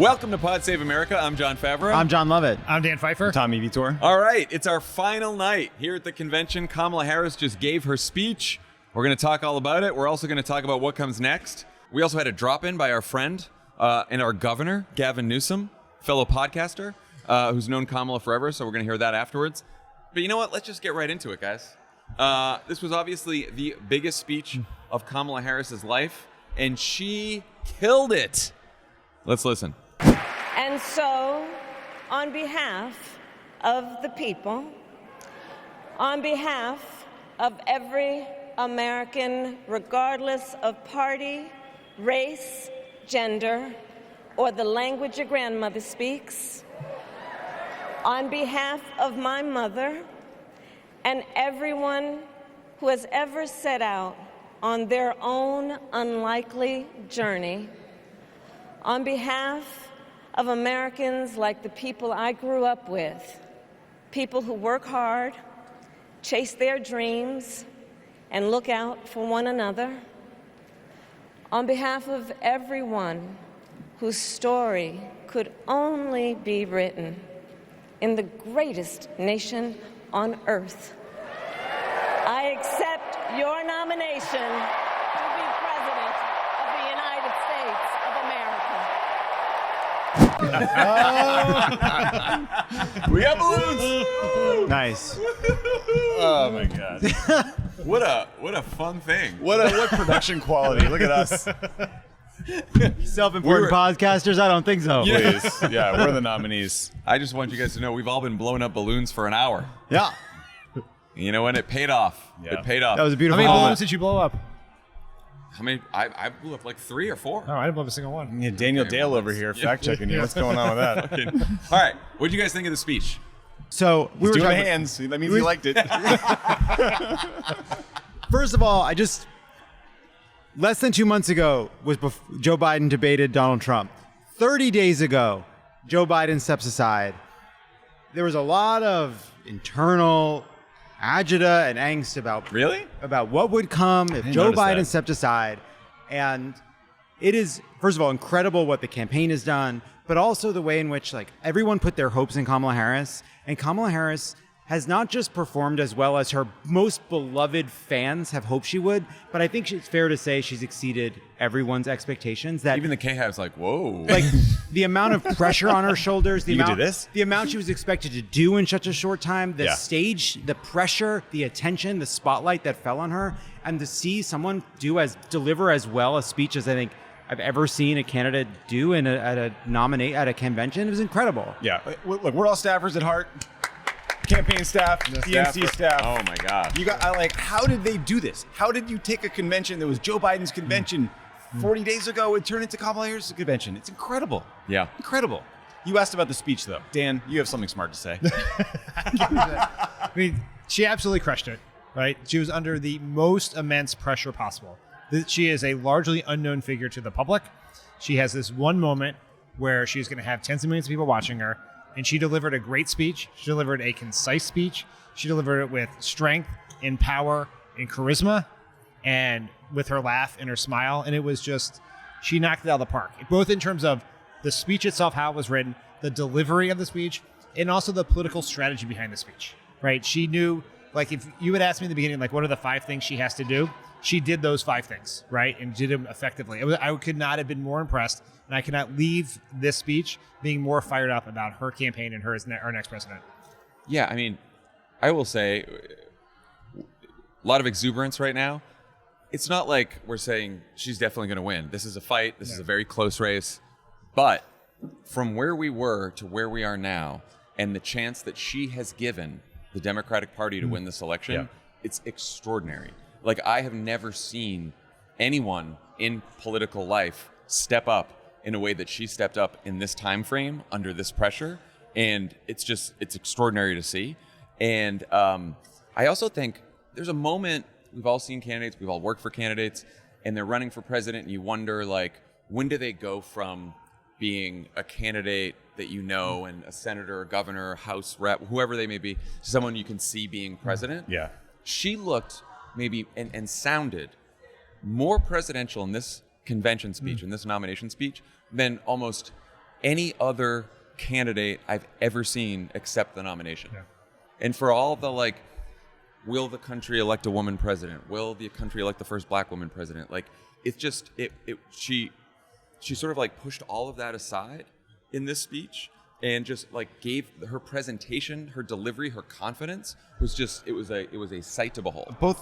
Welcome to Pod Save America. I'm Jon Favreau. I'm Jon Lovett. I'm Dan Pfeiffer. Tommy Vietor. All right, it's our final night here at the convention. Kamala Harris just gave her speech. We're going to talk all about it. We're also going to talk about what comes next. We also had a drop-in by our friend and our governor, Gavin Newsom, fellow podcaster, who's known Kamala forever, so we're going to hear that afterwards. But you know what? Let's just get right into it, guys. This was obviously the biggest speech of Kamala Harris's life, and she killed it. Let's listen. And so, on behalf of the people, on behalf of every American, regardless of party, race, gender, or the language your grandmother speaks, on behalf of my mother and everyone who has ever set out on their own unlikely journey, on behalf of Americans like the people I grew up with, people who work hard, chase their dreams, and look out for one another, on behalf of everyone whose story could only be written in the greatest nation on earth, I accept your nomination to be President of the United States of America. We got balloons. Nice. Oh my God. What a fun thing. What production quality. Look at us. Self-important podcasters? I don't think so. Please. Yeah, we're the nominees. I just want you guys to know we've all been blowing up balloons for an hour. Yeah. You know what? It paid off. Yeah. It paid off. That was a How beautiful many moment. balloons did you blow up? How many? I blew up like 3 or 4. Oh, I didn't blow up a single one. Yeah, Daniel Dale over here fact-checking you. What's going on with that? All right. What did you guys think of the speech? So we were Doing talking. hands. That means he liked it. First of all, less than 2 months ago was Joe Biden debated Donald Trump. 30 days ago, Joe Biden steps aside. There was a lot of internal agita and angst about what would come if Joe notice Biden that. stepped aside. And it is, first of all, incredible what the campaign has done, but also the way in which everyone put their hopes in Kamala Harris. And Kamala Harris has not just performed as well as her most beloved fans have hoped she would, but I think it's fair to say she's exceeded everyone's expectations. That Even the K-Hab's like, whoa. the amount of pressure on her shoulders, the You can amount, do this? the amount she was expected to do in such a short time, the Yeah. stage, the pressure, the attention, the spotlight that fell on her, and to see someone deliver as well a speech as I think I've ever seen a candidate do at a convention, it was incredible. Yeah. Look, we're all staffers at heart. Campaign staff, DNC staff. Oh my God. You got. How did they do this? How did you take a convention that was Joe Biden's convention 40 days ago and turn it into Kamala Harris' convention? It's incredible. Yeah. Incredible. You asked about the speech, though. Dan, you have something smart to say. I mean, she absolutely crushed it, right? She was under the most immense pressure possible. She is a largely unknown figure to the public. She has this one moment where she's going to have tens of millions of people watching her, and she delivered a great speech. She delivered a concise speech. She delivered it with strength and power and charisma and with her laugh and her smile. And it was just, she knocked it out of the park, both in terms of the speech itself, how it was written, the delivery of the speech, and also the political strategy behind the speech, right? She knew, if you had asked me in the beginning, what are the 5 things she has to do? She did those 5 things, right? And did them effectively. I could not have been more impressed. And I cannot leave this speech being more fired up about her campaign and her as our next president. Yeah, I mean, I will say a lot of exuberance right now. It's not like we're saying she's definitely going to win. This is a fight. This is a very close race. But from where we were to where we are now and the chance that she has given the Democratic Party to win this election, it's extraordinary. I have never seen anyone in political life step up in a way that she stepped up in this time frame under this pressure. And it's extraordinary to see. And I also think there's a moment, we've all seen candidates, we've all worked for candidates, and they're running for president, and you wonder, when do they go from being a candidate that you know and a senator, or governor, or house rep, whoever they may be, to someone you can see being president? Yeah. She looked maybe and sounded more presidential in this convention speech, in this nomination speech, than almost any other candidate I've ever seen accept the nomination. Yeah. And for all the like, will the country elect a woman president? Will the country elect the first black woman president? Like, it's just she sort of like pushed all of that aside in this speech and just like gave her presentation, her delivery, her confidence was just it was a sight to behold. Both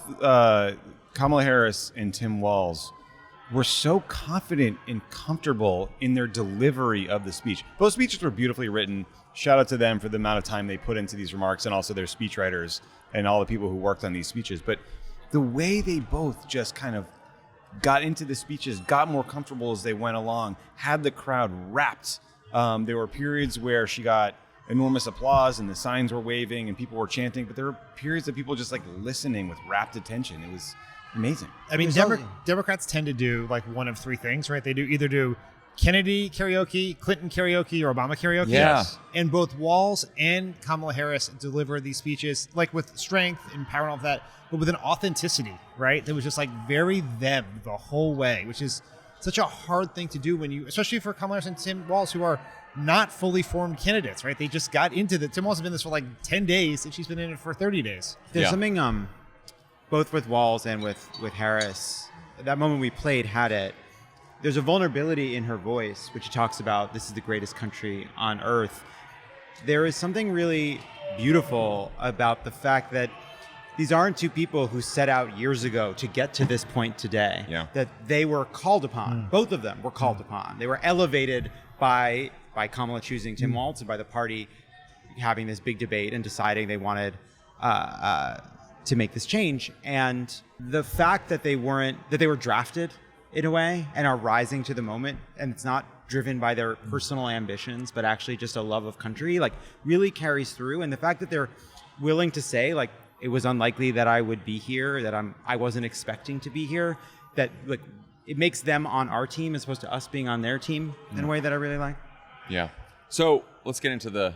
Kamala Harris and Tim Walz were so confident and comfortable in their delivery of the speech. Both speeches were beautifully written. Shout out to them for the amount of time they put into these remarks, and also their speechwriters and all the people who worked on these speeches. But the way they both just kind of got into the speeches, got more comfortable as they went along, had the crowd rapt. There were periods where she got enormous applause and the signs were waving and people were chanting, but there were periods of people just like listening with rapt attention. It was amazing. I mean, Democrats tend to do like one of three things, right? They either do Kennedy karaoke, Clinton karaoke, or Obama karaoke. Yeah. And both Walz and Kamala Harris deliver these speeches like with strength and power and all of that, but with an authenticity, right? That was just like very them the whole way, which is such a hard thing to do when you, especially for Kamala Harris and Tim Walz, who are not fully formed candidates, right? They just got into the, Tim Walz has been in this for like 10 days and she's been in it for 30 days. There's something, both with Walz and with Harris, that moment we played had it. There's a vulnerability in her voice, which talks about this is the greatest country on earth. There is something really beautiful about the fact that these aren't two people who set out years ago to get to this point today. Yeah. That they were called upon. Both of them were called upon. They were elevated by Kamala choosing Tim Walz and by the party having this big debate and deciding they wanted to make this change. And the fact that they were drafted in a way and are rising to the moment, and it's not driven by their personal ambitions, but actually just a love of country, like really carries through. And the fact that they're willing to say, like, it was unlikely that I would be here, that I wasn't expecting to be here, that like it makes them on our team as opposed to us being on their team in a way that I really like. Yeah. So let's get into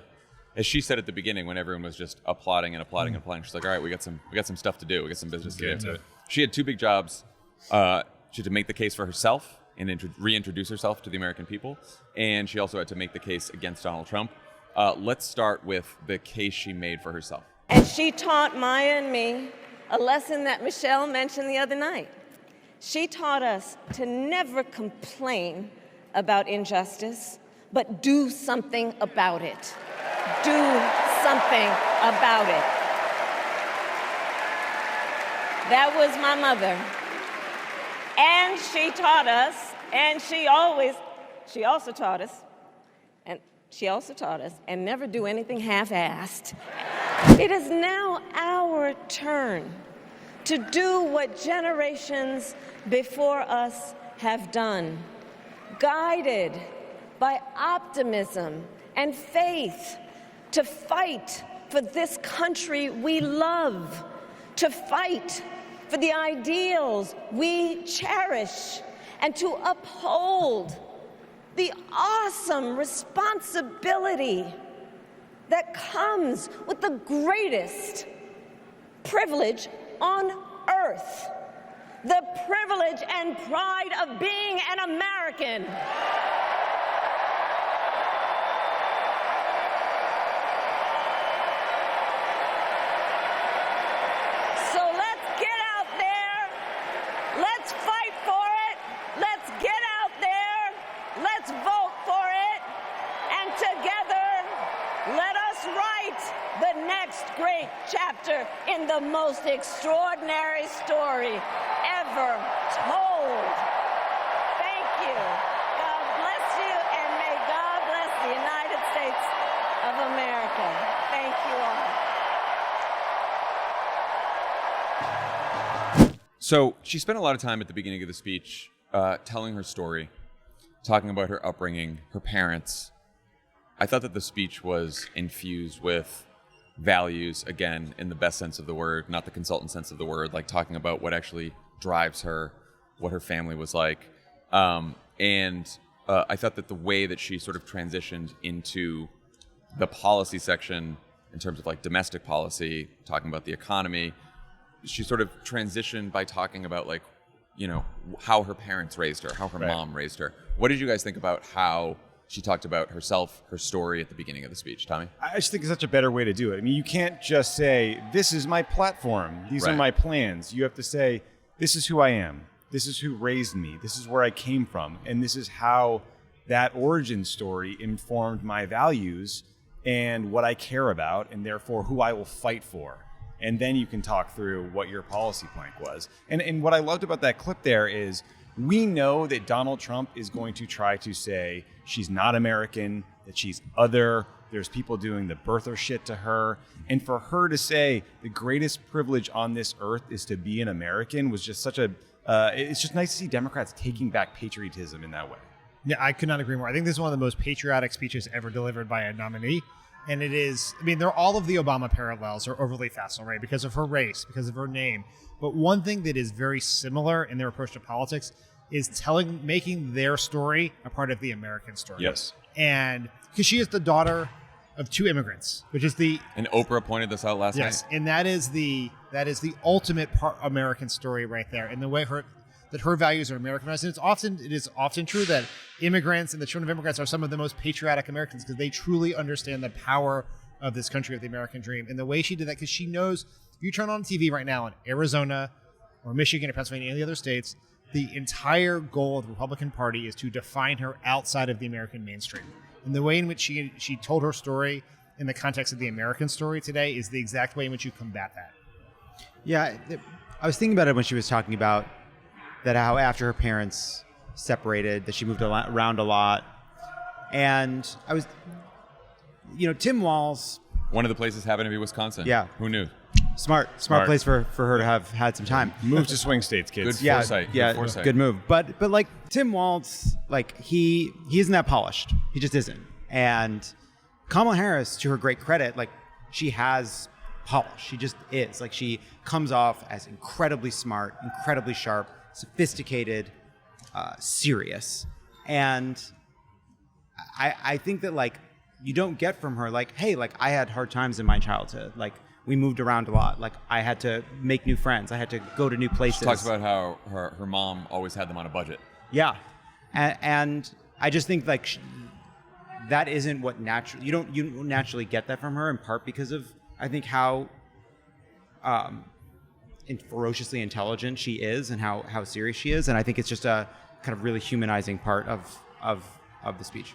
as she said at the beginning when everyone was just applauding and applauding and applauding. She's like, all right, we got some stuff to do. We got some business to do. She had two big jobs. She had to make the case for herself and reintroduce herself to the American people. And she also had to make the case against Donald Trump. Let's start with the case she made for herself. And she taught Maya and me a lesson that Michelle mentioned the other night. She taught us to never complain about injustice, but do something about it. Do something about it. That was my mother. And she taught us, and she also taught us, and never do anything half-assed. It is now our turn to do what generations before us have done, guided by optimism and faith, to fight for this country we love, to fight for the ideals we cherish, and to uphold the awesome responsibility that comes with the greatest privilege on earth, the privilege and pride of being an American. So let's get out there, let's fight for it, let's get out there, let's vote for it, and together, let us write the next great chapter in the most extraordinary story ever told. Thank you. God bless you, and may God bless the United States of America. Thank you all. So she spent a lot of time at the beginning of the speech telling her story, talking about her upbringing, her parents. I thought that the speech was infused with values, again, in the best sense of the word, not the consultant sense of the word, like talking about what actually drives her, what her family was like. And I thought that the way that she sort of transitioned into the policy section in terms of like domestic policy, talking about the economy, she sort of transitioned by talking about like, you know, how her parents raised her, how her mom raised her. What did you guys think about how She talked about herself, her story at the beginning of the speech. Tommy? I just think it's such a better way to do it. I mean, you can't just say, this is my platform. These are Right. my plans. You have to say, this is who I am. This is who raised me. This is where I came from. And this is how that origin story informed my values and what I care about, and therefore who I will fight for. And then you can talk through what your policy plank was. And what I loved about that clip there is we know that Donald Trump is going to try to say she's not American, that she's other. There's people doing the birther shit to her. And for her to say the greatest privilege on this earth is to be an American was just such a, it's just nice to see Democrats taking back patriotism in that way. Yeah, I could not agree more. I think this is one of the most patriotic speeches ever delivered by a nominee. And it is, I mean, all of the Obama parallels are overly facile, right? Because of her race, because of her name. But one thing that is very similar in their approach to politics is making their story a part of the American story. Yes. And because she is the daughter of two immigrants, which is And Oprah pointed this out last night. and that is the ultimate American story right there. And the way that her values are Americanized. And it is often true that immigrants and the children of immigrants are some of the most patriotic Americans because they truly understand the power of this country, of the American dream. And the way she did that, because she knows if you turn on TV right now in Arizona or Michigan or Pennsylvania, any of the other states, the entire goal of the Republican Party is to define her outside of the American mainstream. And the way in which she told her story in the context of the American story today is the exact way in which you combat that. Yeah, I was thinking about it when she was talking about that how after her parents separated, that she moved around a lot. And I was, Tim Walz. One of the places happened to be Wisconsin. Yeah. Who knew? Smart place for her to have had some time. Move to swing states, kids. Good foresight. Yeah, Good foresight. good move. But like Tim Walz, like he isn't that polished. He just isn't. And Kamala Harris, to her great credit, like she has polish. She just is. Like she comes off as incredibly smart, incredibly sharp, sophisticated, serious. And I think that like you don't get from her like, hey, like I had hard times in my childhood. Like we moved around a lot. Like I had to make new friends. I had to go to new places. She talks about how her mom always had them on a budget. Yeah. And I just think like that isn't what you don't naturally get that from her, in part because of I think how ferociously intelligent she is and how serious she is. And I think it's just a kind of really humanizing part of the speech.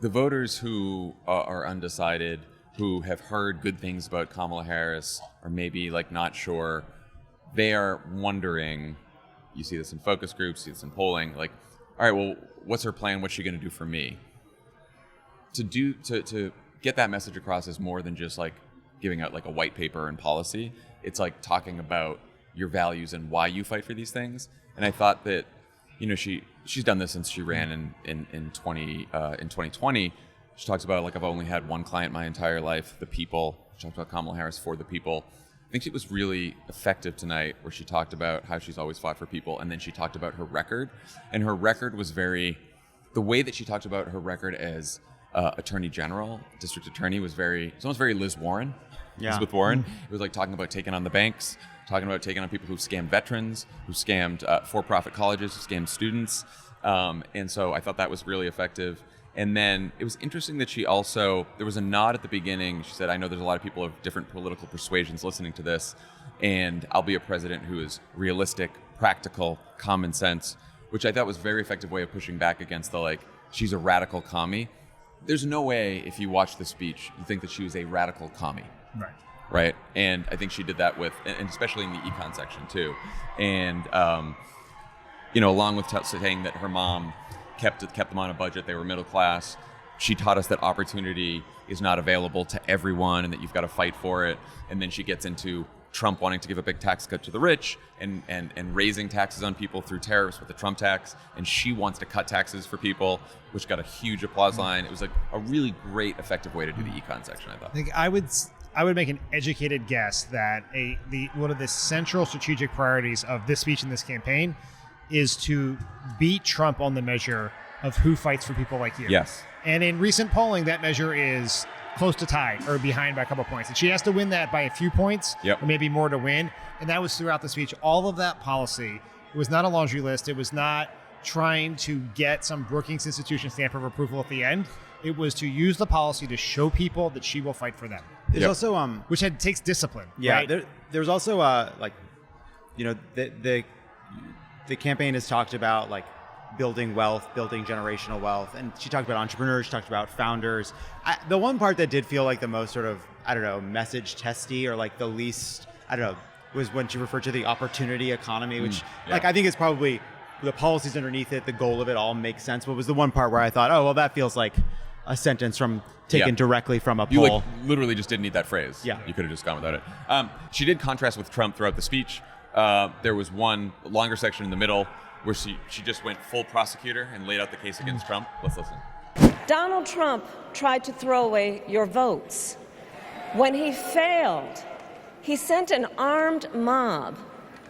The voters who are undecided, who have heard good things about Kamala Harris, or maybe like not sure, they are wondering, you see this in focus groups, see this in polling, like, all right, well, what's her plan? What's she going to do for me? To get that message across is more than just like giving out like a white paper and policy. It's like talking about your values and why you fight for these things. And I thought that, she's done this since she ran in 2020. She talks about like I've only had one client my entire life, the people. She talked about Kamala Harris for the people. I think it was really effective tonight where she talked about how she's always fought for people, and then she talked about her record. And her record was the way that she talked about her record as attorney general, district attorney was almost very Liz Warren. Yeah. Elizabeth Warren. It was like talking about taking on the banks, talking about taking on people who scammed veterans, who scammed for-profit colleges, who scammed students. And so I thought that was really effective. And then it was interesting that there was a nod at the beginning. She said, I know there's a lot of people of different political persuasions listening to this, and I'll be a president who is realistic, practical, common sense, which I thought was a very effective way of pushing back against the like, she's a radical commie. There's no way, if you watch the speech, you think that she was a radical commie. Right. And I think she did that and especially in the econ section too. And, along with saying that her mom kept them on a budget, they were middle class. She taught us that opportunity is not available to everyone and that you've got to fight for it. And then she gets into Trump wanting to give a big tax cut to the rich and raising taxes on people through tariffs with the Trump tax. And she wants to cut taxes for people, which got a huge applause line. It was like a really great, effective way to do the econ section, I thought. I think I would make an educated guess that one of the central strategic priorities of this speech and this campaign is to beat Trump on the measure of who fights for people like you. Yes. And in recent polling, that measure is close to tied or behind by a couple points. And she has to win that by a few points, Yep. or maybe more to win. And that was throughout the speech. All of that policy, it was not a laundry list. It was not trying to get some Brookings Institution stamp of approval at the end. It was to use the policy to show people that she will fight for them. There's also which takes discipline. Yeah, right? there's also the campaign has talked about like building wealth, building generational wealth, and she talked about entrepreneurs, she talked about founders. The one part that did feel like the most sort of message testy or like the least was when she referred to the opportunity economy, which I think is probably the policies underneath it, the goal of it all makes sense. But was the one part where I thought, oh well, that feels like a sentence taken directly from a poll. You literally just didn't need that phrase. Yeah. You could have just gone without it. She did contrast with Trump throughout the speech. There was one longer section in the middle where she just went full prosecutor and laid out the case against Trump. Let's listen. Donald Trump tried to throw away your votes. When he failed, he sent an armed mob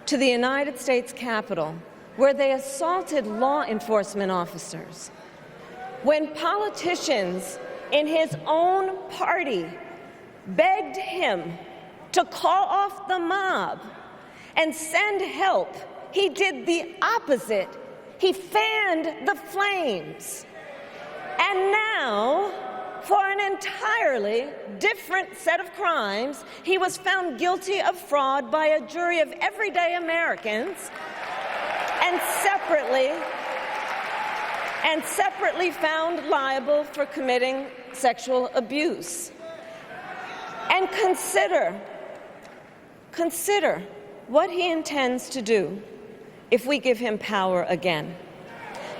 to the United States Capitol where they assaulted law enforcement officers. When politicians in his own party begged him to call off the mob and send help, he did the opposite. He fanned the flames. And now, for an entirely different set of crimes, he was found guilty of fraud by a jury of everyday Americans and separately found liable for committing sexual abuse. And consider what he intends to do if we give him power again.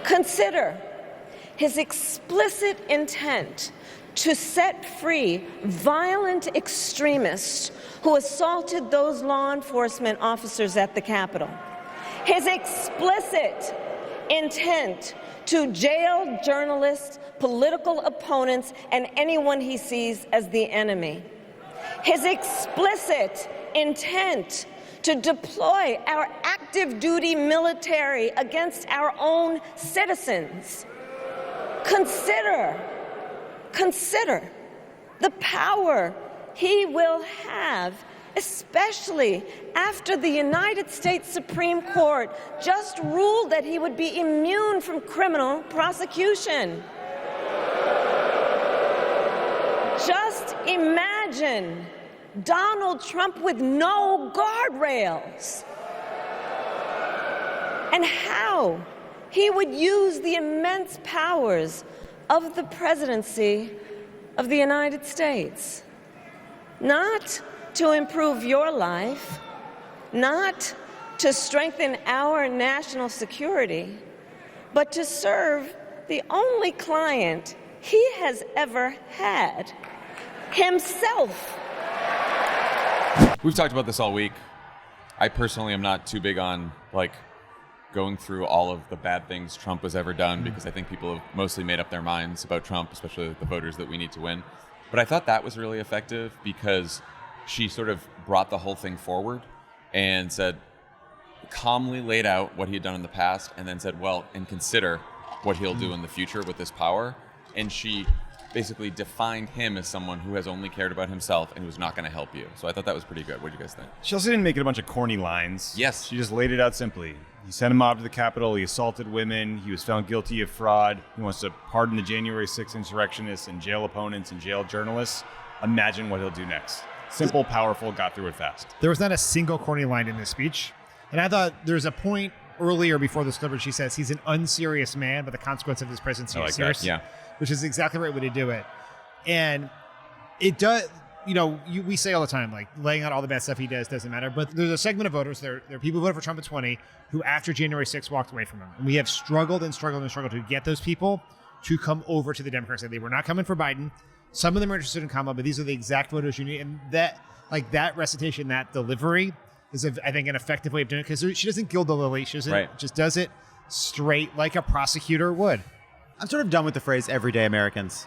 Consider his explicit intent to set free violent extremists who assaulted those law enforcement officers at the Capitol. His explicit intent to jail journalists, political opponents, and anyone he sees as the enemy. His explicit intent to deploy our active duty military against our own citizens. Consider the power he will have, especially after the United States Supreme Court just ruled that he would be immune from criminal prosecution. Just imagine Donald Trump with no guardrails, and how he would use the immense powers of the presidency of the United States, not to improve your life, not to strengthen our national security, but to serve the only client he has ever had, himself. We've talked about this all week. I personally am not too big on going through all of the bad things Trump has ever done, because I think people have mostly made up their minds about Trump, especially the voters that we need to win. But I thought that was really effective because she sort of brought the whole thing forward and calmly laid out what he had done in the past, and then said, well, and consider what he'll do in the future with this power. And she basically defined him as someone who has only cared about himself and who's not going to help you. So I thought that was pretty good. What do you guys think? She also didn't make it a bunch of corny lines. Yes. She just laid it out simply. He sent a mob to the Capitol. He assaulted women. He was found guilty of fraud. He wants to pardon the January 6th insurrectionists and jail opponents and jail journalists. Imagine what he'll do next. Simple, powerful, got through it fast. There was not a single corny line in this speech. And I thought there's a point earlier before this coverage, she says he's an unserious man, but the consequence of his presidency is serious. Yeah. Which is exactly the right way to do it. And it does, we say all the time, laying out all the bad stuff he does doesn't matter. But there's a segment of voters, there are people who voted for Trump at 20 who after January 6th walked away from him. And we have struggled to get those people to come over to the Democratic side. They were not coming for Biden. Some of them are interested in Kamala, but these are the exact voters you need. And that recitation, that delivery is, I think, an effective way of doing it, because she doesn't gild the lily. She doesn't, just does it straight like a prosecutor would. I'm sort of done with the phrase everyday Americans.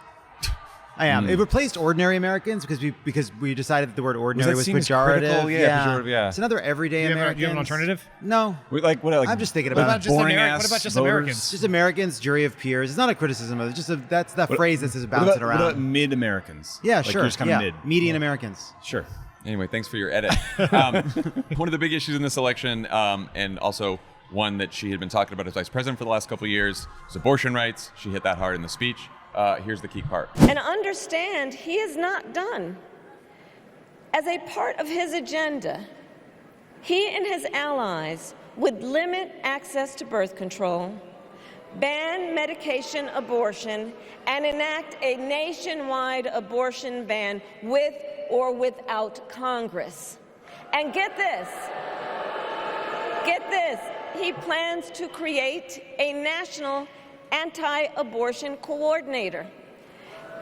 I am. It replaced ordinary Americans because we decided that the word ordinary was pejorative. Pejorative. It's another everyday Americans. Do you have an alternative? No. I'm just thinking about What about just Americans? just Americans, jury of peers. It's not a criticism of it. That's that phrase that's just bouncing around. What about mid-Americans? Yeah, You're sure. just kind of mid. Median Americans. Sure. Anyway, thanks for your edit. One of the big issues in this election, and also one that she had been talking about as vice president for the last couple of years was abortion rights. She hit that hard in the speech. Here's the key part. And understand, he is not done. As a part of his agenda, he and his allies would limit access to birth control, ban medication abortion, and enact a nationwide abortion ban with or without Congress. And get this, he plans to create a national anti-abortion coordinator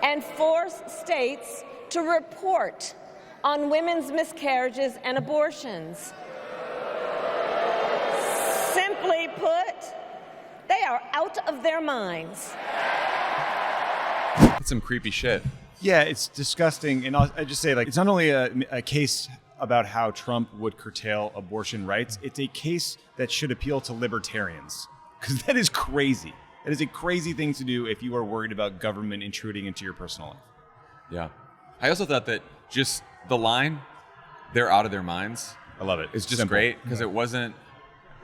and force states to report on women's miscarriages and abortions. Simply put, they are out of their minds. That's some creepy shit. Yeah, it's disgusting. And I just say, like, it's not only a case about how Trump would curtail abortion rights, it's a case that should appeal to libertarians. Because that is crazy. That is a crazy thing to do if you are worried about government intruding into your personal life. Yeah. I also thought that just the line, they're out of their minds. I love it. It's just Simple. great because it wasn't,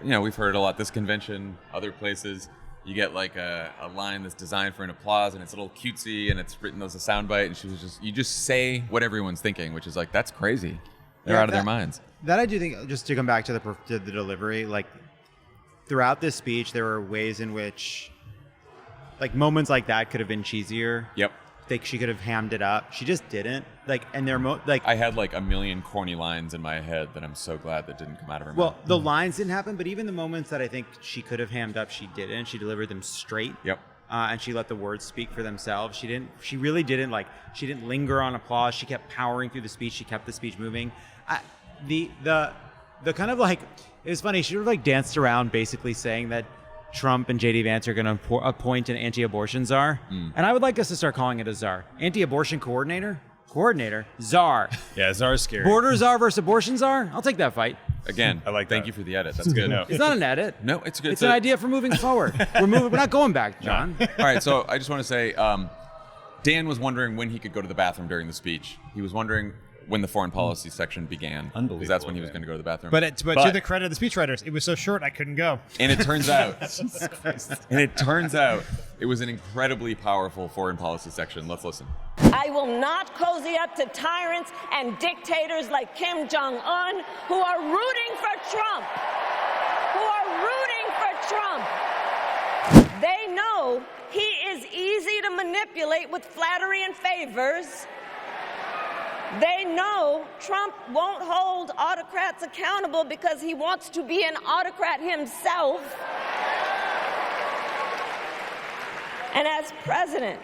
we've heard it a lot, this convention, other places. You get like a line that's designed for an applause and it's a little cutesy and it's written as a soundbite, and she was you just say what everyone's thinking, which is like, that's crazy. They're out of their minds. That I do think, just to come back to the delivery, like throughout this speech, there were ways in which, like, moments like that could have been cheesier. Yep. Like she could have hammed it up. She just didn't. Like, and they're I had like a million corny lines in my head that I'm so glad that didn't come out of her mouth. Well, the lines didn't happen, but even the moments that I think she could have hammed up, she didn't. She delivered them straight. Yep. And she let the words speak for themselves. She really didn't she didn't linger on applause. She kept powering through the speech. She kept the speech moving. The kind of like, it was funny. She sort of like danced around basically saying that Trump and J.D. Vance are going to appoint an anti-abortion czar. And I would like us to start calling it a czar. Anti-abortion coordinator, czar. Yeah, czar is scary. Border czar versus abortion czar? I'll take that fight. Again, I like thank that. you for the edit. That's good. No. It's not an edit. No, it's good. It's an idea for moving forward. We're not going back, John. All right, so I just want to say, Dan was wondering when he could go to the bathroom during the speech. He was wondering when the foreign policy section began. Unbelievable. Because that's when he was going to go to the bathroom. But to the credit of the speechwriters, it was so short I couldn't go. And it turns out, it was an incredibly powerful foreign policy section. Let's listen. I will not cozy up to tyrants and dictators like Kim Jong-un who are rooting for Trump. They know he is easy to manipulate with flattery and favors. They know Trump won't hold autocrats accountable because he wants to be an autocrat himself. And as president,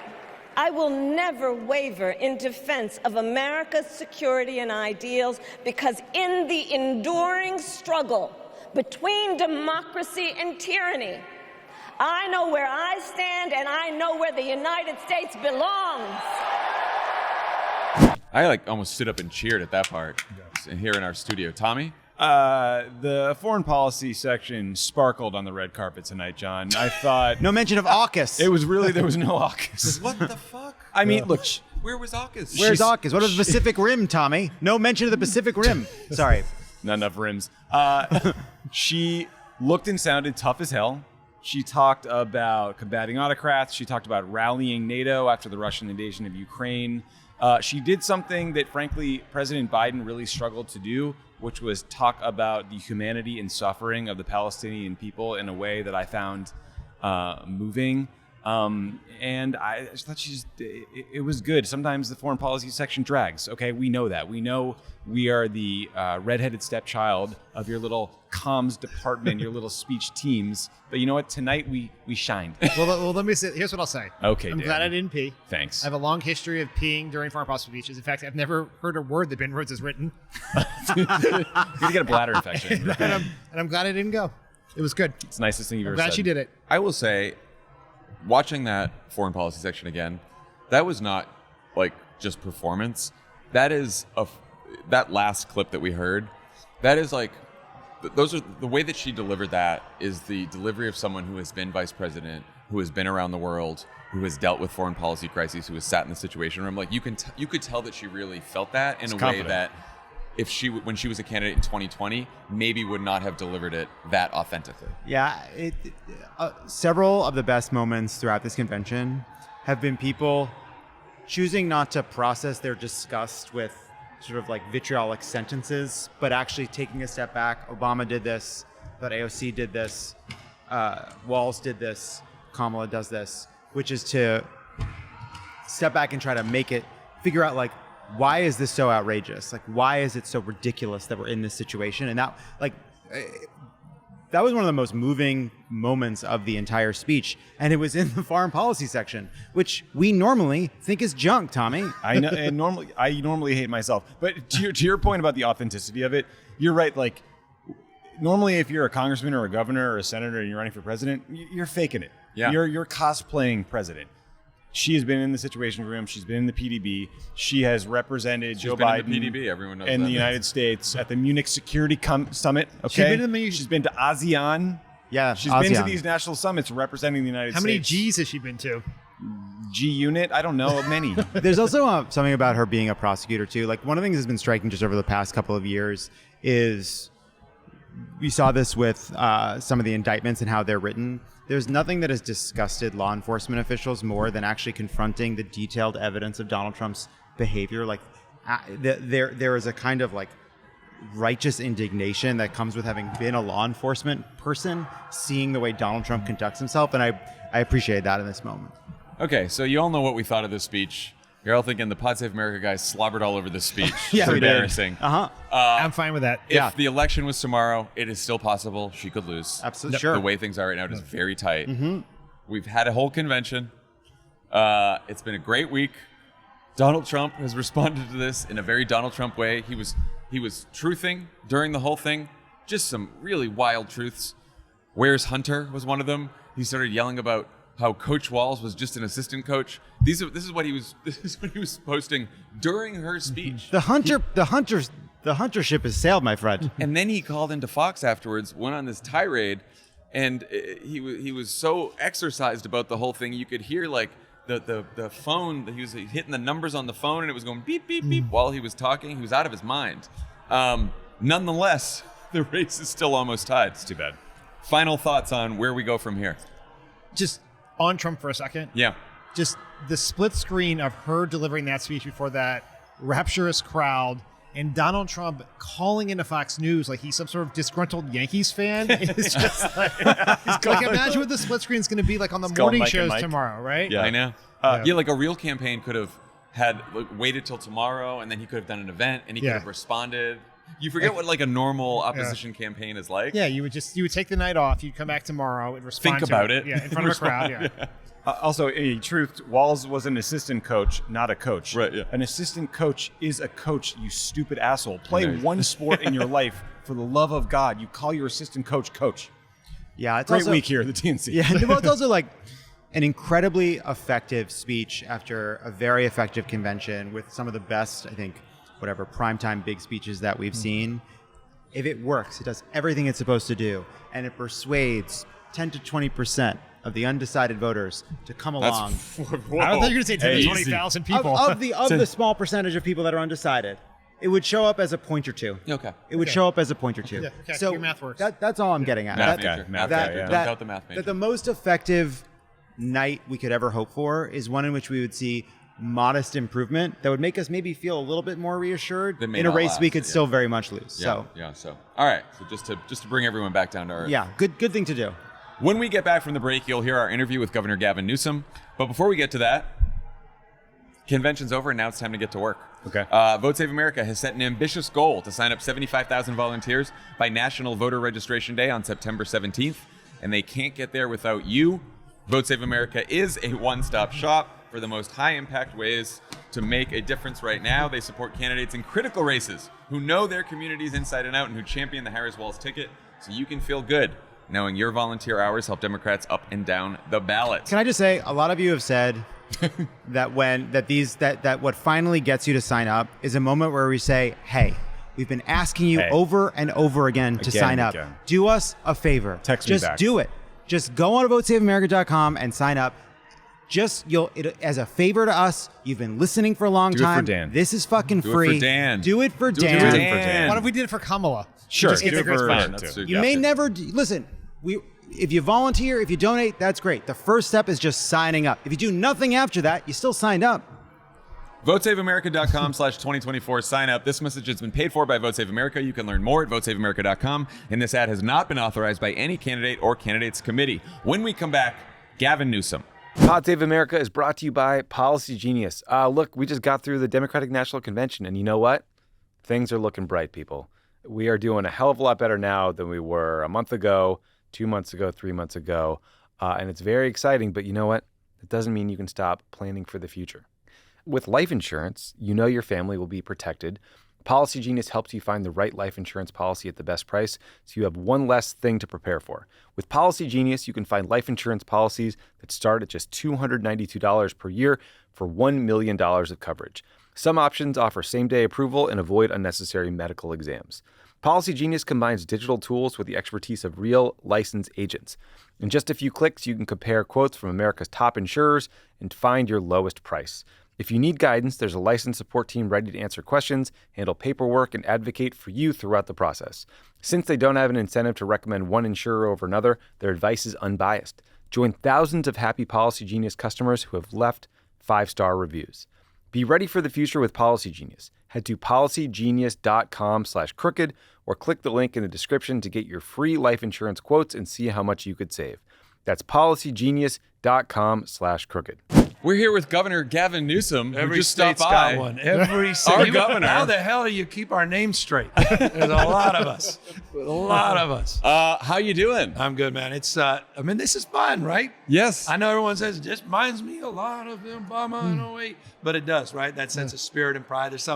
I will never waver in defense of America's security and ideals, because in the enduring struggle between democracy and tyranny, I know where I stand and I know where the United States belongs. I almost stood up and cheered at that part here in our studio. Tommy? The foreign policy section sparkled on the red carpet tonight, John. I thought No mention of AUKUS. it was really, there was no AUKUS. What the fuck? I mean, look, Where was AUKUS? Where's AUKUS? What is the Pacific Rim, Tommy? No mention of the Pacific Rim. Sorry. not enough rims. She looked and sounded tough as hell. She talked about combating autocrats. She talked about rallying NATO after the Russian invasion of Ukraine. She did something that, frankly, President Biden really struggled to do, which was talk about the humanity and suffering of the Palestinian people in a way that I found moving. And I just thought it was good. Sometimes the foreign policy section drags. Okay, we know that. We know we are the redheaded stepchild of your little comms department, your little speech teams. But you know what? Tonight we shined. Well, let me say. Here's what I'll say. Okay, I'm Dan. glad I didn't pee. Thanks. I have a long history of peeing during foreign policy speeches. In fact, I've never heard a word that Ben Rhodes has written. You're gonna get a bladder infection. and I'm glad I didn't go. It was good. It's the nicest thing you've I'm ever glad said. she did it. I will say, watching that foreign policy section again, that was not like just performance. That is that last clip that we heard. That is like, those are the way that she delivered that is the delivery of someone who has been vice president, who has been around the world, who has dealt with foreign policy crises, who has sat in the situation room. Like you could tell that she really felt that in a way confident. that when she was a candidate in 2020, maybe would not have delivered it that authentically. Yeah, several of the best moments throughout this convention have been people choosing not to process their disgust with sort of like vitriolic sentences, but actually taking a step back. Obama did this, but AOC did this, Walz did this, Kamala does this, which is to step back and try to figure out like, why is this so outrageous? Like, why is it so ridiculous that we're in this situation? And that was one of the most moving moments of the entire speech. And it was in the foreign policy section, which we normally think is junk, Tommy. I know, and I normally hate myself. But to your point about the authenticity of it, you're right. Like, normally if you're a congressman or a governor or a senator and you're running for president, you're faking it. Yeah. You're cosplaying president. She has been in the Situation Room. She's been in the PDB. She has represented Joe Biden in the PDB. Everyone knows in that. the United States at the Munich Security Summit. Okay, she's been to ASEAN. Yeah, she's been to these national summits representing the United States. How many G's has she been to? G unit? I don't know. Many. There's also something about her being a prosecutor too. Like, one of the things that's been striking just over the past couple of years is we saw this with some of the indictments and how they're written. There's nothing that has disgusted law enforcement officials more than actually confronting the detailed evidence of Donald Trump's behavior. Like, there is a kind of like righteous indignation that comes with having been a law enforcement person, seeing the way Donald Trump conducts himself, and I appreciate that in this moment. Okay, so you all know what we thought of this speech. You're all thinking the Pod Save America guys slobbered all over this speech. Yeah, it's we did. embarrassing. I'm fine with that. If the election was tomorrow, it is still possible she could lose. Absolutely, sure. The way things are right now, it is very tight. Mm-hmm. We've had a whole convention. It's been a great week. Donald Trump has responded to this in a very Donald Trump way. He was truthing during the whole thing. Just some really wild truths. Where's Hunter was one of them. He started yelling about how Coach Walz was just an assistant coach. This is what he was posting during her speech. The huntership has sailed, my friend. And then he called into Fox afterwards, went on this tirade, and he was so exercised about the whole thing. You could hear like the phone that he was hitting the numbers on the phone, and it was going beep beep beep while he was talking. He was out of his mind. Nonetheless, the race is still almost tied. It's too bad. Final thoughts on where we go from here. Just on Trump for a second. Yeah. Just the split screen of her delivering that speech before that rapturous crowd and Donald Trump calling into Fox News like he's some sort of disgruntled Yankees fan. It's just like imagine what the split screen is going to be like on the morning shows tomorrow, right? Yeah, I know. Yeah, like a real campaign could have waited till tomorrow, and then he could have done an event, and he could have responded. You forget what like a normal opposition campaign is like. Yeah, you would take the night off. You'd come back tomorrow and respond. Think about it. Yeah, in front of a crowd. Yeah. Also, truth, Walz was an assistant coach, not a coach. Right, yeah. An assistant coach is a coach, you stupid asshole. Play one sport in your life for the love of God. You call your assistant coach. Yeah, it's Great also, week here at the DNC. Yeah, well, it's also like an incredibly effective speech after a very effective convention with some of the best, I think, whatever primetime big speeches that we've seen. If it works, it does everything it's supposed to do, and it persuades 10 to 20% of the undecided voters to come along. I don't think you're going to say 10 to 20,000 people. Of the small percentage of people that are undecided, it would show up as a point or two. Okay. It would show up as a point or two. Yeah, okay. So your math works. That's all I'm getting at. Math major. Don't doubt the math major. That the most effective night we could ever hope for is one in which we would see modest improvement that would make us maybe feel a little bit more reassured in a race we could still very much lose. So all right. So just to bring everyone back down to earth. Yeah, good thing to do. When we get back from the break, you'll hear our interview with Governor Gavin Newsom. But before we get to that, convention's over and now it's time to get to work. Okay. Vote Save America has set an ambitious goal to sign up 75,000 volunteers by National Voter Registration Day on September 17th, and they can't get there without you. Vote Save America is a one-stop shop for the most high-impact ways to make a difference right now. They support candidates in critical races who know their communities inside and out and who champion the Harris-Walz ticket so you can feel good knowing your volunteer hours help Democrats up and down the ballot. Can I just say, a lot of you have said that what finally gets you to sign up is a moment where we say, hey, we've been asking you over and over again to sign up. Do us a favor. Text me back. Just do it. Just go on to votesaveamerica.com and sign up. as a favor to us, you've been listening for a long Do it for time. Dan. This is fucking Do it free. for Dan. Do it for Do it Dan. for Dan. What if we did it for Kamala? Sure. Just Do get it the for permission. Dan, too. You may never listen. If you volunteer, if you donate, that's great. The first step is just signing up. If you do nothing after that, you still signed up. VoteSaveAmerica.com/2024. Sign up. This message has been paid for by Vote Save America. You can learn more at VoteSaveAmerica.com. And this ad has not been authorized by any candidate or candidates committee. When we come back, Gavin Newsom. Pod Save America is brought to you by Policy Genius. Look, we just got through the Democratic National Convention, and you know what? Things are looking bright, people. We are doing a hell of a lot better now than we were a month ago, 2 months ago, 3 months ago. And it's very exciting, but you know what? It doesn't mean you can stop planning for the future. With life insurance, you know your family will be protected. Policy Genius helps you find the right life insurance policy at the best price, so you have one less thing to prepare for. With Policy Genius, you can find life insurance policies that start at just $292 per year for $1 million of coverage. Some options offer same-day approval and avoid unnecessary medical exams. Policy Genius combines digital tools with the expertise of real licensed agents. In just a few clicks, you can compare quotes from America's top insurers and find your lowest price. If you need guidance, there's a licensed support team ready to answer questions, handle paperwork, and advocate for you throughout the process. Since they don't have an incentive to recommend one insurer over another, their advice is unbiased. Join thousands of happy Policy Genius customers who have left 5-star reviews. Be ready for the future with Policy Genius. Head to policygenius.com/crooked or click the link in the description to get your free life insurance quotes and see how much you could save. That's policygenius.com/crooked. We're here with Governor Gavin Newsom, who Every just stopped state's by. got one. Every Our state. governor. How the hell do you keep our names straight? There's a lot of us. A lot of us. How you doing? I'm good, man. It's this is fun, right? Yes. I know everyone says it just reminds me a lot of Obama in 08, but it does, right? That sense of spirit and pride. There's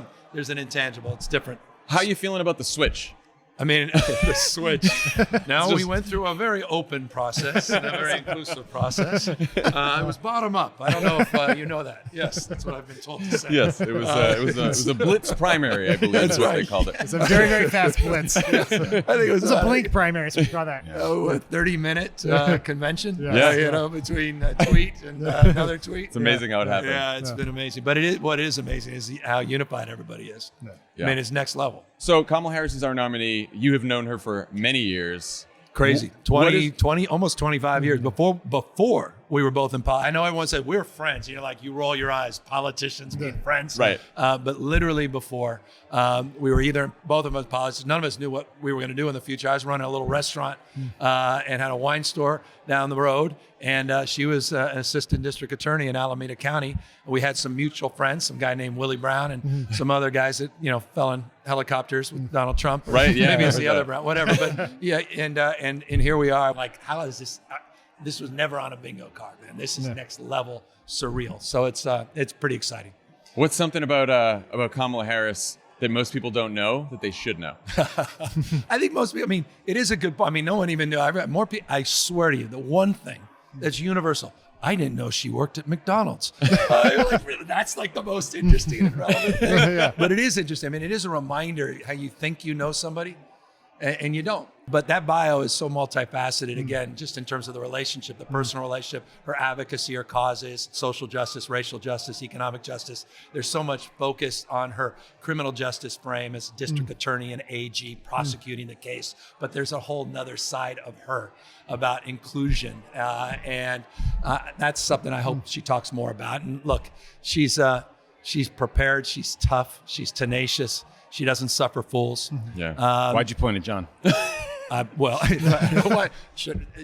an intangible. It's different. How you feeling about the switch? I mean, the switch. Now we went through a very open process and a very inclusive process. It was bottom up. I don't know if you know that. Yes, that's what I've been told to say. Yes, it was a blitz primary, I believe is what they called it. It's a very, very fast blitz. I think it was It's a blink primary, so we call that. a 30-minute convention. Yeah. Between a tweet and another tweet. It's amazing how it happened. Yeah, it's been amazing. But what is amazing is how unified everybody is. Yeah. I mean, it's next level. So Kamala Harris is our nominee. You have known her for many years. Crazy. What 20, almost 25 years before we were both in politics. I know everyone said we're friends. You roll your eyes, politicians being friends. Right. But literally before, we were either both of us politicians. None of us knew what we were going to do in the future. I was running a little restaurant and had a wine store down the road. And she was an assistant district attorney in Alameda County. We had some mutual friends, some guy named Willie Brown and some other guys that, fell in helicopters with Donald Trump. Right, yeah, Maybe it's I the heard other that. Brown, whatever. But yeah, and here we are. Like, how is this? This was never on a bingo card, man. This is next level surreal. So it's pretty exciting. What's something about Kamala Harris that most people don't know that they should know? I think most people, it is a good point. No one even knew. I've got more people. I swear to you, the one thing that's universal, I didn't know she worked at McDonald's. Really, that's like the most interesting and relevant thing. But it is interesting. It is a reminder how you think you know somebody and you don't. But that bio is so multifaceted, again, just in terms of the relationship, the personal relationship, her advocacy, her causes, social justice, racial justice, economic justice. There's so much focus on her criminal justice frame as district attorney and AG prosecuting the case. But there's a whole nother side of her about inclusion. And that's something I hope she talks more about. And look, she's prepared, she's tough, she's tenacious. She doesn't suffer fools. Yeah. Why'd you point at John? What? Do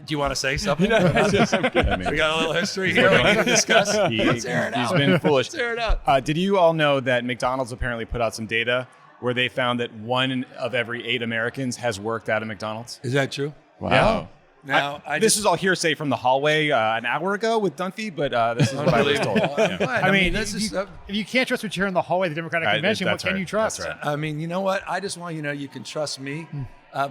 you want to say something? We got a little history here we can discuss. Let's air it out. He's been foolish. Let's air it out. Did you all know that McDonald's apparently put out some data where they found that 1 of every 8 Americans has worked at a McDonald's? Is that true? Wow. Now, This is all hearsay from the hallway an hour ago with Dunphy, but this is what I was told. Yeah. This is. If you can't trust what you hear in the hallway of the Democratic Convention, what that's can right. you trust? That's right. You know what? I just want you to know you can trust me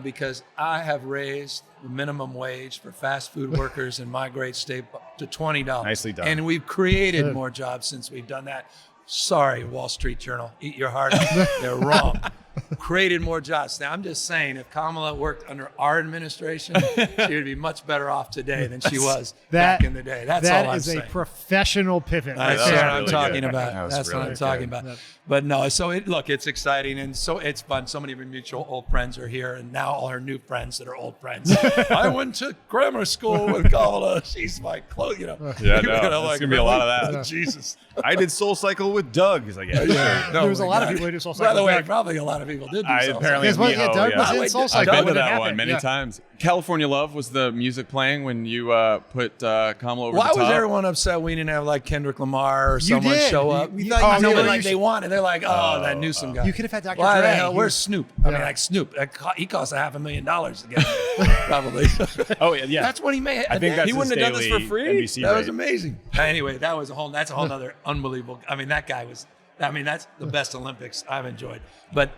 because I have raised the minimum wage for fast food workers in my great state to $20. Nicely done. And we've created more jobs since we've done that. Sorry, Wall Street Journal. Eat your heart out. They're wrong. created more jobs. Now, I'm just saying, if Kamala worked under our administration, she would be much better off today than she was back in the day. That's all I'm saying. That is a professional pivot. That's right what there. I'm talking good. about. That's what I'm talking about. But no, so it's exciting and so it's fun. So many of our mutual old friends are here, and now all her new friends that are old friends. I went to grammar school with Kamala. She's my close, Yeah, no, there's gonna be a lot of that. Jesus. I did Soul Cycle with Doug. He's like, yeah, sure. There was a lot of people who do Soul Cycle. By the way, back. probably a lot of people did do I Soul apparently Cycle. Yes, Doug was in Soul I've Cycle. been to when it that one happened. many Yeah. times. California Love was the music playing when you put Kamala over Why the top. was everyone upset we didn't have like Kendrick Lamar or someone did. show up? We You thought- thought oh, no, no, but you like should- they wanted. They're like, oh, that Newsom guy. You could have had Dr. Why Dre. the hell? He Where's was- Snoop? I mean, Yeah. like Snoop. He cost $500,000 to get probably. Oh yeah. That's what he made. I think that's He wouldn't his have done this for daily free? NBC That was rate. amazing. Anyway, that's a whole other unbelievable. I mean, that guy was. I mean, that's the best Olympics I've enjoyed. But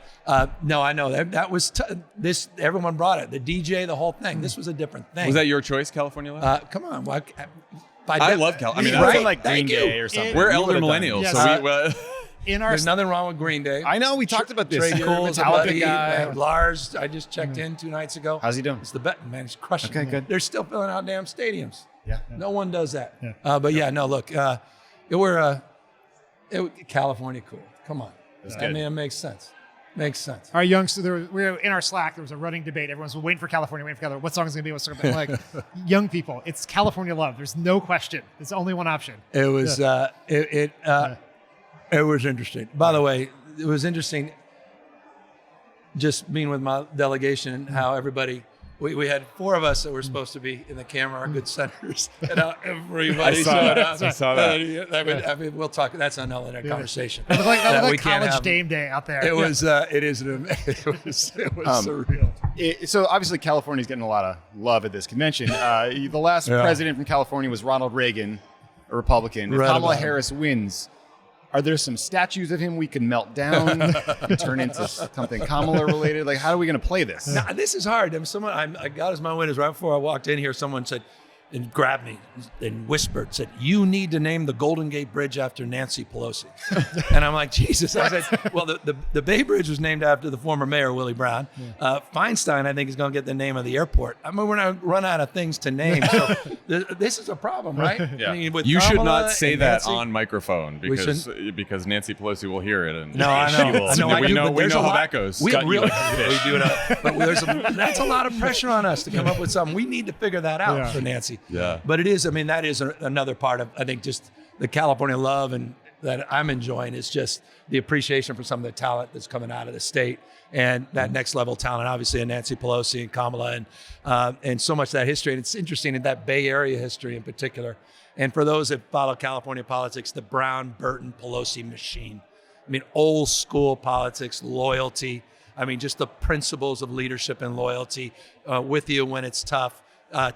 no, I know that was this. Everyone brought it. The DJ, the whole thing. This was a different thing. Was that your choice, California Love? Come on. I love Cal. I mean, That's that's from like Green Thank you. Day or something. we're We elder would've done it. millennials, Yes. so we. In our There's nothing wrong with Green Day. I know we talked about this. Trey You're a Cole's a Metallica buddy. guy. Lars, I just checked in 2 nights ago. How's he doing? It's the bet, man. He's crushing. Okay, good. They're still filling out damn stadiums. Yeah. No one does that. Yeah. But yeah, no. Look, California, cool. Come on. I good. mean, it makes sense. Makes sense. Our youngsters, we were in our Slack. There was a running debate. Everyone's waiting for California. What song is going to be? What's going to be? Like, young people, it's California Love. There's no question. It's only one option. It was it was interesting. By the way, it was interesting just being with my delegation and how everybody. We had 4 of us that were supposed to be in the camera, our good senators, and how everybody I saw showed that. up. I saw that. I mean, we'll talk. That's another conversation. It looked like, that we like can't college have. game day out there. It was. It was surreal. So obviously California's getting a lot of love at this convention. The last president from California was Ronald Reagan, a Republican. If Read Kamala about him. Harris wins, are there some statues of him we can melt down and turn into something Kamala related? Like, how are we going to play this? Now, this is hard. I got as my witness right before I walked in here. Someone said, and grabbed me and whispered, said, "You need to name the Golden Gate Bridge after Nancy Pelosi." And I'm like, Jesus. I said, well, the Bay Bridge was named after the former mayor, Willie Brown. Feinstein, I think, is going to get the name of the airport. I mean, we're going to run out of things to name. So this is a problem, right? Yeah. I mean, with You should Kamala not say and that Nancy- on microphone because Nancy Pelosi will hear it. And No, I know. will. I know. I we do, know, but we there's know a how lot- that goes. We Gut you really, like a fish. we do it. But that's a lot of pressure on us to come up with something. We need to figure that out for Nancy. Yeah. But it is. I mean, that is another part of, I think, just the California love and that I'm enjoying is just the appreciation for some of the talent that's coming out of the state and that next level talent, obviously, in Nancy Pelosi and Kamala and so much of that history. And it's interesting in that Bay Area history in particular. And for those that follow California politics, the Brown, Burton, Pelosi machine. I mean, old school politics, loyalty. I mean, just the principles of leadership and loyalty with you when it's tough.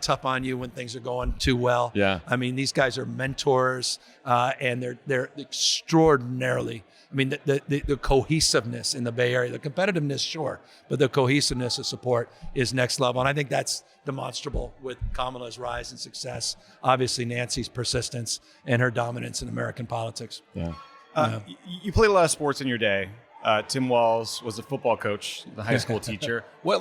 Tough on you when things are going too well. Yeah. I mean, these guys are mentors, and they're extraordinarily. I mean, the cohesiveness in the Bay Area, the competitiveness, sure, but the cohesiveness of support is next level, and I think that's demonstrable with Kamala's rise and success. Obviously, Nancy's persistence and her dominance in American politics. Yeah. You played a lot of sports in your day. Tim Walz was a football coach, the high school teacher. What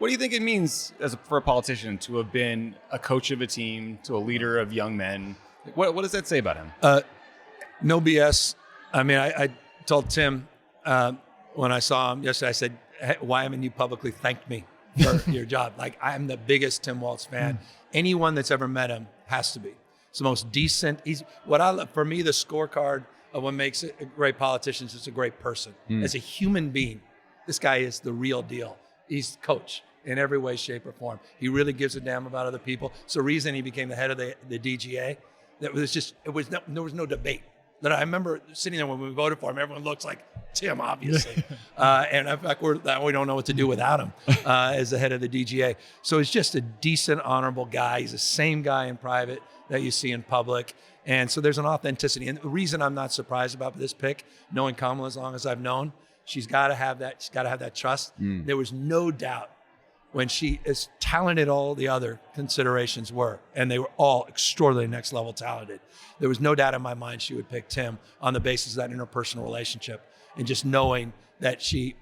do you think it means for a politician to have been a coach of a team, to a leader of young men? What does that say about him? No BS. I mean, I told Tim when I saw him yesterday, I said, hey, why haven't you publicly thanked me for your job? Like, I'm the biggest Tim Walz fan. Anyone that's ever met him has to be. It's the most decent. For me, the scorecard of what makes a great politician is just a great person. As a human being, this guy is the real deal. He's coach in every way, shape, or form. He really gives a damn about other people. It's the reason he became the head of the DGA. There was no debate. That I remember sitting there when we voted for him. Everyone looks like Tim, obviously, and in fact, we don't know what to do without him as the head of the DGA. So he's just a decent, honorable guy. He's the same guy in private that you see in public, and so there's an authenticity. And the reason I'm not surprised about this pick, knowing Kamala as long as I've known, she's got to have that. She's got to have that trust. There was no doubt when she, as talented all the other considerations were, and they were all extraordinarily next level talented. There was no doubt in my mind she would pick Tim on the basis of that interpersonal relationship and just knowing that she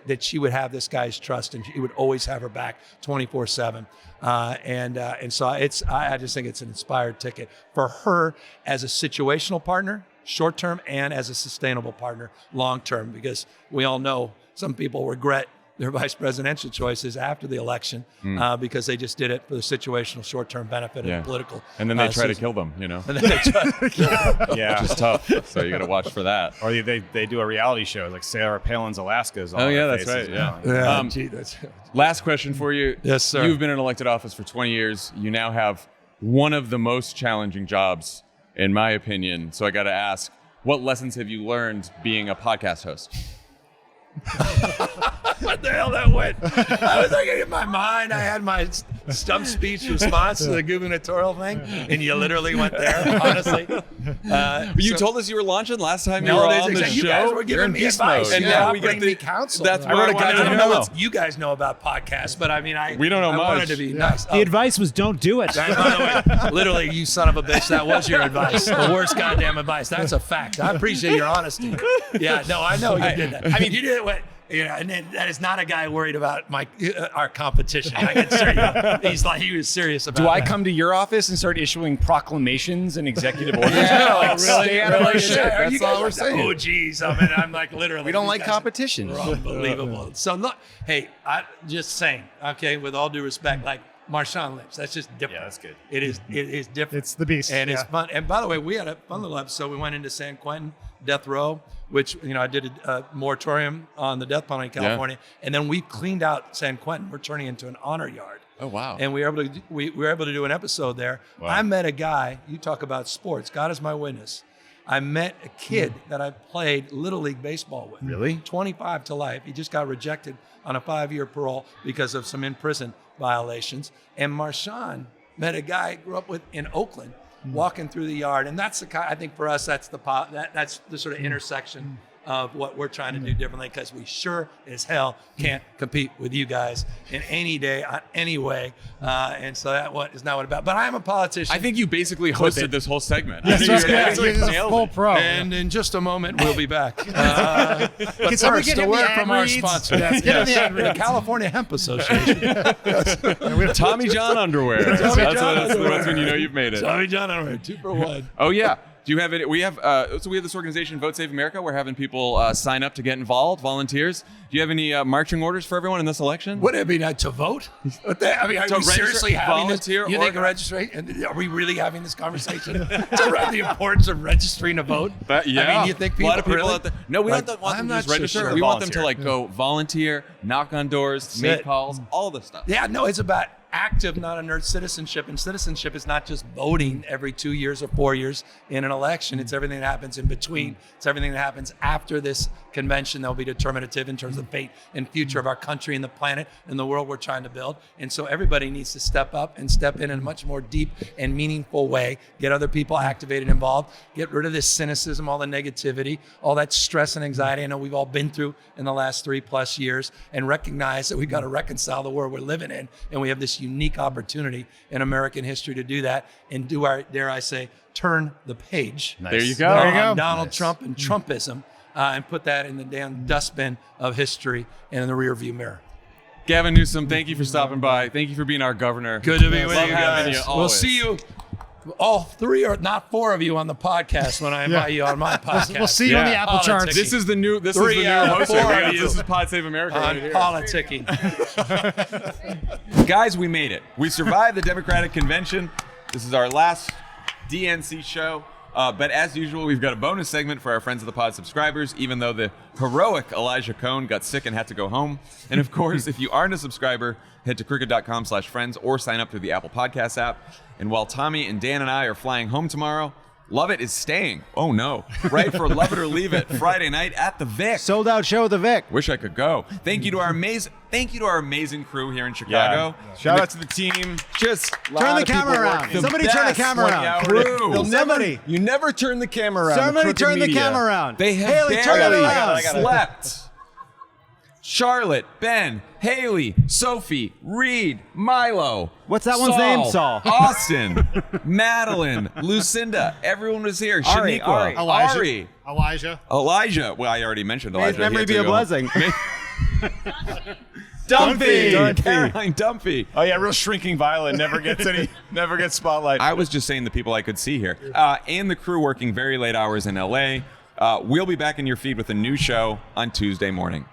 that she would have this guy's trust and he would always have her back 24/7. And so I just think it's an inspired ticket for her as a situational partner, short term, and as a sustainable partner, long term, because we all know some people regret their vice presidential choices after the election because they just did it for the situational short-term benefit of the political. And then they try to kill them, you know. And then they try to kill them. Yeah. Which is tough. So you got to watch for that. Or they do a reality show like Sarah Palin's Alaska is all Oh, yeah, their that's faces right, now. yeah. Last question for you. Yes, sir. You've been in elected office for 20 years. You now have one of the most challenging jobs, in my opinion. So I got to ask, what lessons have you learned being a podcast host? What the hell that went? I was like, in my mind, I had my stump speech response to the gubernatorial thing, and you literally went there, honestly. You told us you were launching last time you No, were that's on the exactly. show. You guys were giving me advice. And now we get the counsel. That's I why wrote a wanted guy. I to don't know know. what you guys know about podcasts, but I mean, We don't know I much. wanted to be nice. The advice was don't do it. By the way, literally, you son of a bitch, that was your advice. The worst goddamn advice. That's a fact. I appreciate your honesty. Yeah, no, I know you did that. I mean, you did it with, and that is not a guy worried about our competition. I can assure you. He was serious about Do I that. come to your office and start issuing proclamations and executive orders? Stay out of my shit. That's all we're saying. Oh, geez. I mean, I'm like literally. We don't these like guys competition. are Unbelievable. So look, hey, I just saying, okay, with all due respect, like Marshawn Lynch, that's just different. Yeah, that's good. It is different. It's the beast. And it's Yeah. fun. And by the way, we had a fun little episode. We went into San Quentin death row, which, I did a moratorium on the death penalty in California. And then we cleaned out San Quentin. We're turning it into an honor yard. Oh, wow. And we were able to do an episode there. Wow. I met a guy, you talk about sports, God is my witness. I met a kid that I played Little League baseball with. Really? 25 to life. He just got rejected on a 5-year parole because of some in-prison violations. And Marshawn met a guy I grew up with in Oakland, walking through the yard. And that's the kind, I think for us, that's the sort of intersection of what we're trying to do differently, because we sure as hell can't compete with you guys in any day, on any way. And so that is not what it's about. But I'm a politician. I think you basically hosted this whole segment. That's I think right. you Yeah, basically he's a nailed full it. pro. And in just a moment, we'll be back. But Can someone first, get a him the word ad from our reads? sponsor. Yes, get him the ad the reads. California Hemp Association. Tommy John underwear. John That's when you know you've made it. Tommy John underwear, 2 for 1. Oh, yeah. Do you have it? We have this organization, Vote Save America. We're having people sign up to get involved, volunteers. Do you have any marching orders for everyone in this election? Would it be to vote? Are To we register, seriously having this? volunteer, You think or- registration? Are we really having this conversation around the importance of registering to vote? Yeah. I mean, you think people a lot of people really? out there? No, we Like, don't want them I'm to just not register. sure. We want them to go volunteer, knock on doors, make it. calls, all the stuff. Yeah, no, it's about active, not inert citizenship. And citizenship is not just voting every 2 years or 4 years in an election. It's everything that happens in between. It's everything that happens after this convention that will be determinative in terms of the fate and future of our country and the planet and the world we're trying to build. And so everybody needs to step up and step in a much more deep and meaningful way, get other people activated, involved, get rid of this cynicism, all the negativity, all that stress and anxiety I know we've all been through in the last 3+ years, and recognize that we've got to reconcile the world we're living in. And we have this unique opportunity in American history to do that and do our, dare I say, turn the page. There you go. On Donald Trump and Trumpism, and put that in the damn dustbin of history and in the rearview mirror. Gavin Newsom, thank you for stopping by. Thank you for being our governor. Good to be with Love you having guys. you We'll always. see you, all 3 or not 4 of you on the podcast when I invite you on my podcast. We'll see you on the Apple charts. This is the new. This is 3 the new out of host. 4 We got- of you. This is Pod Save America on right here. politicking. Guys, we made it. We survived the Democratic Convention. This is our last DNC show. But as usual, we've got a bonus segment for our Friends of the Pod subscribers, even though the heroic Elijah Cohn got sick and had to go home. And of course, if you aren't a subscriber, head to cricket.com/friends or sign up through the Apple Podcasts app. And while Tommy and Dan and I are flying home tomorrow, Lovett is staying. Oh no. Right for Love It or Leave It, Friday night at the Vic. Sold out show at the Vic. Wish I could go. Thank you to our amazing crew here in Chicago. Shout out to the team. Just Turn the camera around. Somebody turn the camera around. Crew. Somebody. You never turn the camera around. Somebody Crooked turn the media. camera around. They have Haley, turn it barely around. slept. Charlotte, Ben, Haley, Sophie, Reed, Milo. What's that one's name? Saul. Austin, Madeline, Lucinda. Everyone was here. Ari, Shaniqua, Ari. Elijah. Ari, Elijah. Elijah. Well, I already mentioned May his Elijah. He memory had be to a go home. blessing. Dumpy. Caroline Dumpy. Oh yeah, real shrinking violet. Never gets spotlight. I was just saying the people I could see here. And the crew working very late hours in LA. We'll be back in your feed with a new show on Tuesday morning.